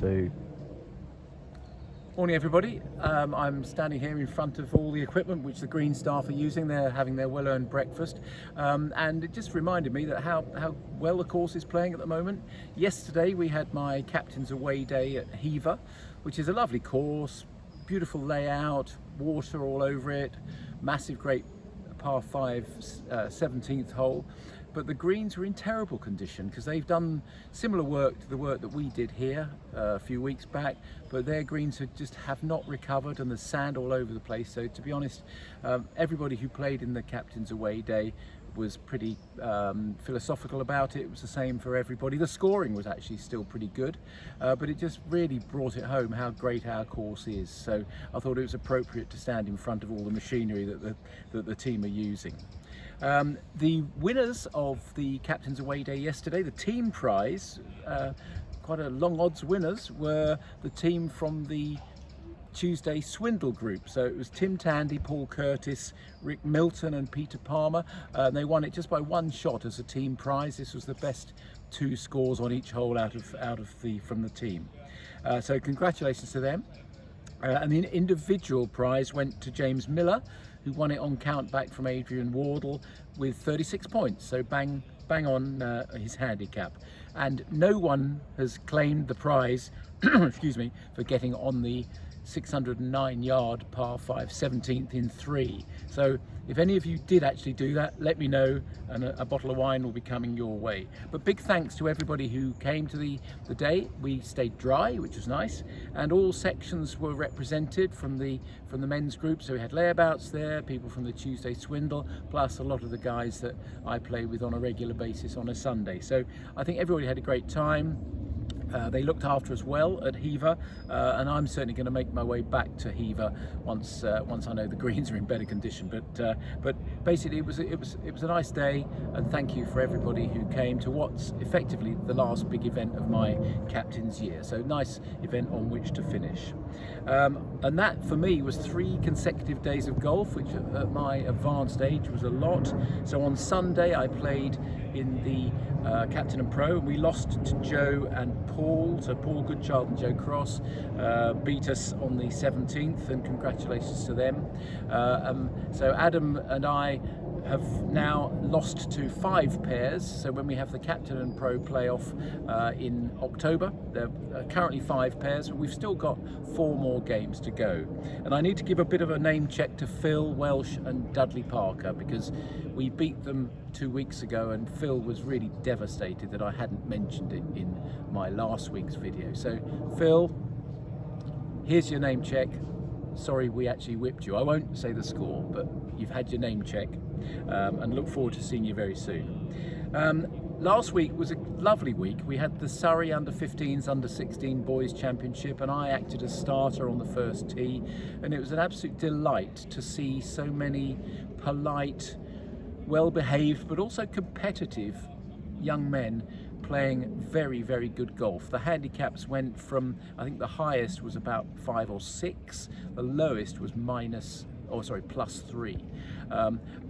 2. Morning everybody. I'm standing here in front of all the equipment which the green staff are using. They're having their well-earned breakfast, and it just reminded me that how well the course is playing at the moment. Yesterday we had my captain's away day at Hever, which is a lovely course, beautiful layout, water all over it, massive great par 5 17th hole. But the greens were in terrible condition because they've done similar work to the work that we did here a few weeks back, but their greens have not recovered, and there's sand all over the place. So to be honest, everybody who played in the captain's away day was pretty philosophical about it. It was the same for everybody. The scoring was actually still pretty good, but it just really brought it home how great our course is. So I thought it was appropriate to stand in front of all the machinery that the team are using. The winners of the captain's away day yesterday, the team prize, quite a long odds winners, were the team from the Tuesday Swindle group. So it was Tim Tandy, Paul Curtis, Rick Milton and Peter Palmer. They won it just by one shot as a team prize. This was the best 2 scores on each hole from the team. So congratulations to them. And the individual prize went to James Miller, who won it on count back from Adrian Wardle with 36 points. So bang on his handicap. And no one has claimed the prize excuse me, for getting on the 609-yard par 5 17th in 3. So if any of you did actually do that, let me know, and a bottle of wine will be coming your way. But big thanks to everybody who came to the day. We stayed dry, which was nice, and all sections were represented from the men's group. So we had layabouts there, people from the Tuesday Swindle, plus a lot of the guys that I play with on a regular basis on a Sunday. So I think everybody had a great time. They looked after us well at Hever, and I'm certainly going to make my way back to Hever once I know the greens are in better condition. But basically it was a nice day, and thank you for everybody who came to what's effectively the last big event of my captain's year. So nice event on which to finish. And that for me was 3 consecutive days of golf, which at my advanced age was a lot. So on Sunday I played in the Captain and Pro, and we lost to Joe and Paul. So Paul Goodchild and Joe Cross beat us on the 17th, and congratulations to them. So Adam and I have now lost to 5 pairs. So when we have the Captain and Pro playoff in October, there are currently 5 pairs, but we've still got 4 more games to go. And I need to give a bit of a name check to Phil Welsh and Dudley Parker, because we beat them 2 weeks ago, and Phil was really devastated that I hadn't mentioned it in my last week's video. So Phil, here's your name check. Sorry we actually whipped you. I won't say the score, but you've had your name check, and look forward to seeing you very soon. Last week was a lovely week. We had the Surrey Under-15s, Under-16 Boys Championship, and I acted as starter on the first tee, and it was an absolute delight to see so many polite, well-behaved but also competitive young men playing very, very good golf. The handicaps went from, I think the highest was about 5 or 6, the lowest was +3,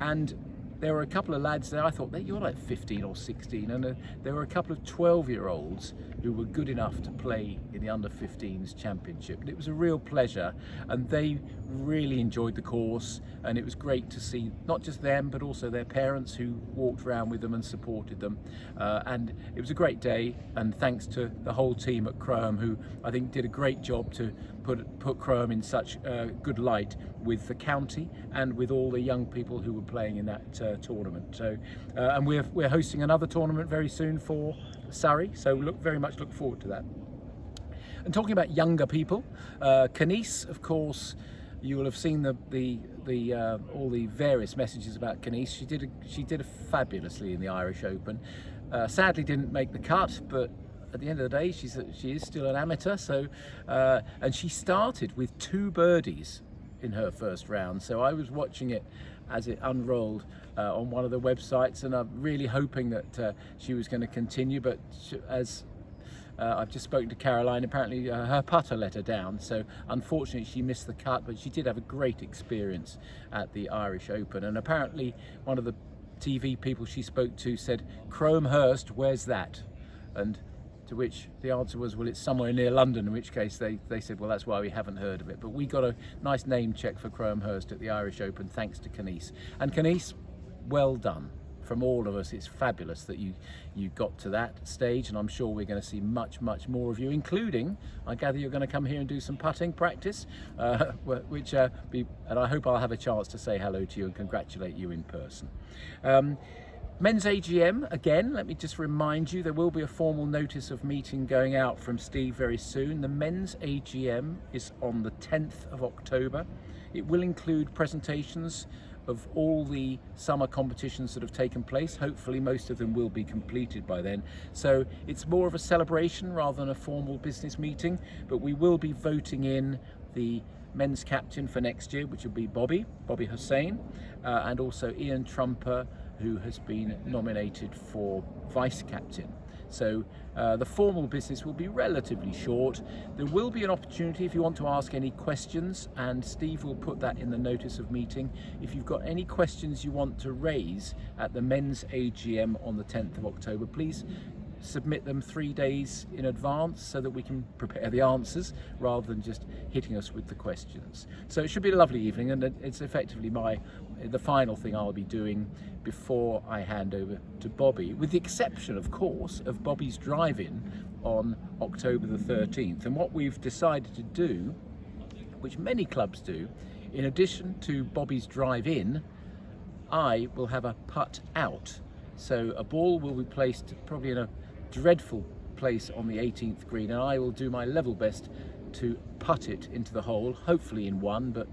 and there were a couple of lads there, I thought that you're like 15 or 16, and there were a couple of 12-year-olds who were good enough to play in the Under-15s Championship. And it was a real pleasure, and they really enjoyed the course, and it was great to see not just them but also their parents who walked around with them and supported them, and it was a great day. And thanks to the whole team at Crome, who I think did a great job to put Crome in such good light with the county and with all the young people who were playing in that tournament. So and we're hosting another tournament very soon for Surrey, so very much look forward to that. And talking about younger people, Kanice, of course, you will have seen all the various messages about Kanice. She did fabulously in the Irish Open. Sadly didn't make the cut, but at the end of the day she is still an amateur. So and she started with 2 birdies in her first round. So I was watching it as it unrolled on one of the websites, and I'm really hoping that she was going to continue, but as I've just spoken to Caroline, apparently her putter let her down, so unfortunately she missed the cut, but she did have a great experience at the Irish Open. And apparently one of the TV people she spoke to said, "Cromehurst, where's that?" And To which the answer was, well, it's somewhere near London, in which case they said, well, that's why we haven't heard of it. But we got a nice name check for Crowhamhurst at the Irish Open, thanks to Kenice. And Kenice, well done. From all of us, it's fabulous that you got to that stage, and I'm sure we're going to see much more of you, including, I gather you're going to come here and do some putting practice, which and I hope I'll have a chance to say hello to you and congratulate you in person. Men's AGM, again, let me just remind you, there will be a formal notice of meeting going out from Steve very soon. The men's AGM is on the 10th of October. It will include presentations of all the summer competitions that have taken place. Hopefully most of them will be completed by then. So it's more of a celebration rather than a formal business meeting, but we will be voting in the men's captain for next year, which will be Bobby Hussain, and also Ian Trumper, who has been nominated for vice captain. So the formal business will be relatively short. There will be an opportunity if you want to ask any questions, and Steve will put that in the notice of meeting. If you've got any questions you want to raise at the men's AGM on the 10th of October, please submit them 3 days in advance so that we can prepare the answers rather than just hitting us with the questions. So it should be a lovely evening, and it's effectively the final thing I'll be doing before I hand over to Bobby, with the exception, of course, of Bobby's drive-in on October the 13th. And what we've decided to do, which many clubs do, in addition to Bobby's drive-in, I will have a putt out. So a ball will be placed probably in a dreadful place on the 18th green, and I will do my level best to putt it into the hole, hopefully in 1, but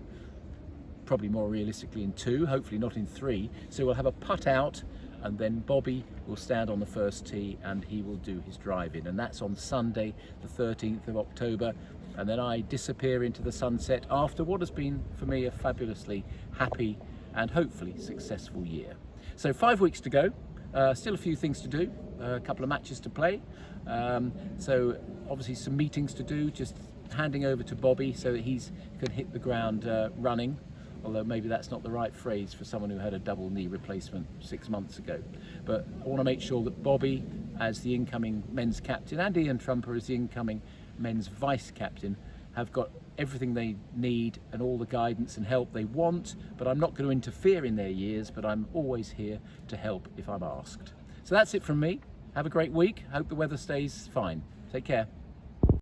probably more realistically in 2, hopefully not in 3. So we'll have a putt out, and then Bobby will stand on the first tee and he will do his drive in, and that's on Sunday the 13th of October. And then I disappear into the sunset after what has been for me a fabulously happy and hopefully successful year. So 5 weeks to go. Still a few things to do, a couple of matches to play, so obviously some meetings to do, just handing over to Bobby so that he can hit the ground running, although maybe that's not the right phrase for someone who had a double knee replacement 6 months ago. But I want to make sure that Bobby, as the incoming men's captain, and Ian Trumper as the incoming men's vice captain, have got everything they need and all the guidance and help they want, but I'm not going to interfere in their years, but I'm always here to help if I'm asked. So that's it from me. Have a great week. Hope the weather stays fine. Take care.